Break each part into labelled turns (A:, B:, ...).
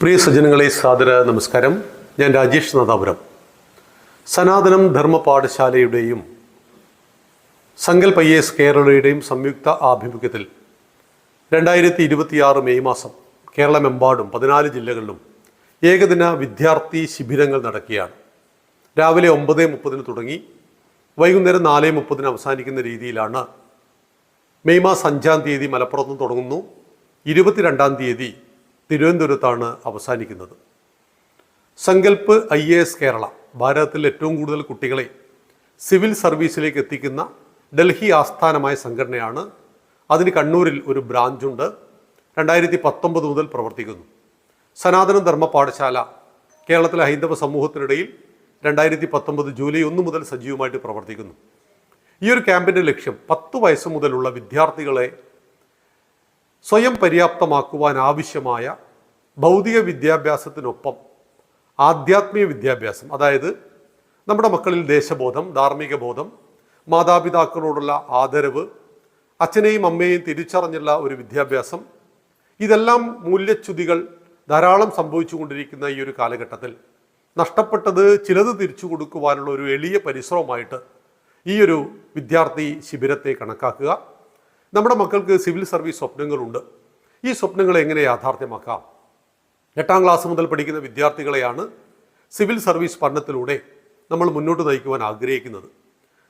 A: പ്രിയ സജ്ജനങ്ങളെ സാദര നമസ്കാരം. ഞാൻ രാജേഷ് നാദാപുരം. സനാതനം ധർമ്മ പാഠശാലയുടെയും സങ്കൽപ് IAS കേരളയുടെയും സംയുക്ത ആഭിമുഖ്യത്തിൽ 2026 മെയ് മാസം കേരളമെമ്പാടും 14 ജില്ലകളിലും ഏകദിന വിദ്യാർത്ഥി ശിബിരങ്ങൾ നടക്കുകയാണ്. രാവിലെ 9:30 തുടങ്ങി വൈകുന്നേരം 4:30 അവസാനിക്കുന്ന രീതിയിലാണ്. മെയ് മാസം 5-ാം തീയതി മലപ്പുറത്ത് തുടങ്ങുന്നു. 22-ാം തീയതി തിരുവനന്തപുരത്താണ് അവസാനിക്കുന്നത്. സങ്കൽപ് IAS കേരള ഭാരതത്തിൽ ഏറ്റവും കൂടുതൽ കുട്ടികളെ സിവിൽ സർവീസിലേക്ക് എത്തിക്കുന്ന ഡൽഹി ആസ്ഥാനമായ സംഘടനയാണ്. അതിന് കണ്ണൂരിൽ ഒരു ബ്രാഞ്ചുണ്ട്. 2019 മുതൽ പ്രവർത്തിക്കുന്നു. സനാതന ധർമ്മ പാഠശാല കേരളത്തിലെ ഹൈന്ദവ സമൂഹത്തിനിടയിൽ 2019 ജൂലൈ 1 മുതൽ സജീവമായിട്ട് പ്രവർത്തിക്കുന്നു. ഈ ഒരു ക്യാമ്പിൻ്റെ ലക്ഷ്യം 10 വയസ്സ് മുതലുള്ള വിദ്യാർത്ഥികളെ സ്വയം പര്യാപ്തമാക്കുവാൻ ആവശ്യമായ ഭൗതിക വിദ്യാഭ്യാസത്തിനൊപ്പം ആധ്യാത്മിക വിദ്യാഭ്യാസം, അതായത് നമ്മുടെ മക്കളിൽ ദേശബോധം, ധാർമ്മിക ബോധം, മാതാപിതാക്കളോടുള്ള ആദരവ്, അച്ഛനെയും അമ്മയെയും തിരിച്ചറിഞ്ഞുള്ള ഒരു വിദ്യാഭ്യാസം, ഇതെല്ലാം മൂല്യച്യുതികൾ ധാരാളം സംഭവിച്ചുകൊണ്ടിരിക്കുന്ന ഈ ഒരു കാലഘട്ടത്തിൽ നഷ്ടപ്പെട്ടത് ചിലത് തിരിച്ചു കൊടുക്കുവാനുള്ള ഒരു എളിയ പരിശ്രമമായിട്ട് ഈ ഒരു വിദ്യാർത്ഥി ശിബിരത്തെ കണക്കാക്കുക. നമ്മുടെ മക്കൾക്ക് സിവിൽ സർവീസ് സ്വപ്നങ്ങളുണ്ട്. ഈ സ്വപ്നങ്ങളെ എങ്ങനെ യാഥാർത്ഥ്യമാക്കാം? 8-ാം ക്ലാസ് മുതൽ പഠിക്കുന്ന വിദ്യാർത്ഥികളെയാണ് സിവിൽ സർവീസ് പഠനത്തിലൂടെ നമ്മൾ മുന്നോട്ട് നയിക്കുവാൻ ആഗ്രഹിക്കുന്നത്.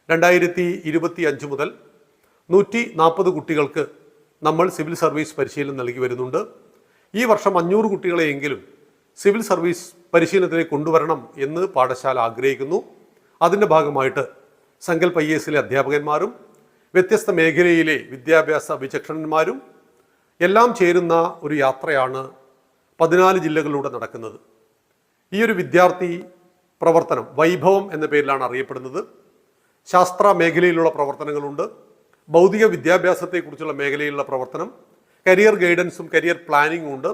A: 2025 മുതൽ 140 കുട്ടികൾക്ക് നമ്മൾ സിവിൽ സർവീസ് പരിശീലനം നൽകി വരുന്നുണ്ട്. ഈ വർഷം 500 കുട്ടികളെയെങ്കിലും സിവിൽ സർവീസ് പരിശീലനത്തിലേക്ക് കൊണ്ടുവരണം എന്ന് പാഠശാല ആഗ്രഹിക്കുന്നു. അതിൻ്റെ ഭാഗമായിട്ട് സങ്കൽപ് IASലെ അധ്യാപകന്മാരും വ്യത്യസ്ത മേഖലയിലെ വിദ്യാഭ്യാസ വിചക്ഷണന്മാരും എല്ലാം ചേരുന്ന ഒരു യാത്രയാണ് 14 ജില്ലകളിലൂടെ നടക്കുന്നത്. ഈ ഒരു വിദ്യാർത്ഥി പ്രവർത്തനം വൈഭവം എന്ന പേരിലാണ് അറിയപ്പെടുന്നത്. ശാസ്ത്ര മേഖലയിലുള്ള പ്രവർത്തനങ്ങളുണ്ട്, ഭൗതിക വിദ്യാഭ്യാസത്തെക്കുറിച്ചുള്ള മേഖലയിലുള്ള പ്രവർത്തനം, കരിയർ ഗൈഡൻസും കരിയർ പ്ലാനിങ്ങും ഉണ്ട്.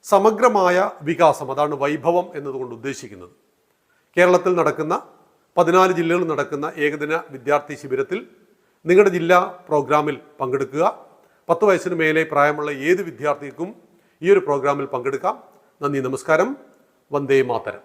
A: സമഗ്രമായ വികാസം, അതാണ് വൈഭവം എന്നതുകൊണ്ട് ഉദ്ദേശിക്കുന്നത്. കേരളത്തിൽ നടക്കുന്ന 14 ജില്ലകളിൽ നടക്കുന്ന ഏകദിന വിദ്യാർത്ഥി ശിബിരത്തിൽ നിങ്ങളുടെ ജില്ലാ പ്രോഗ്രാമിൽ പങ്കെടുക്കുക. 10 വയസ്സിന് മേലെ പ്രായമുള്ള ഏത് വിദ്യാർത്ഥിക്കും ഈ ഒരു പ്രോഗ്രാമിൽ പങ്കെടുക്കാം. നന്ദി, നമസ്കാരം. വന്ദേ മാതരം.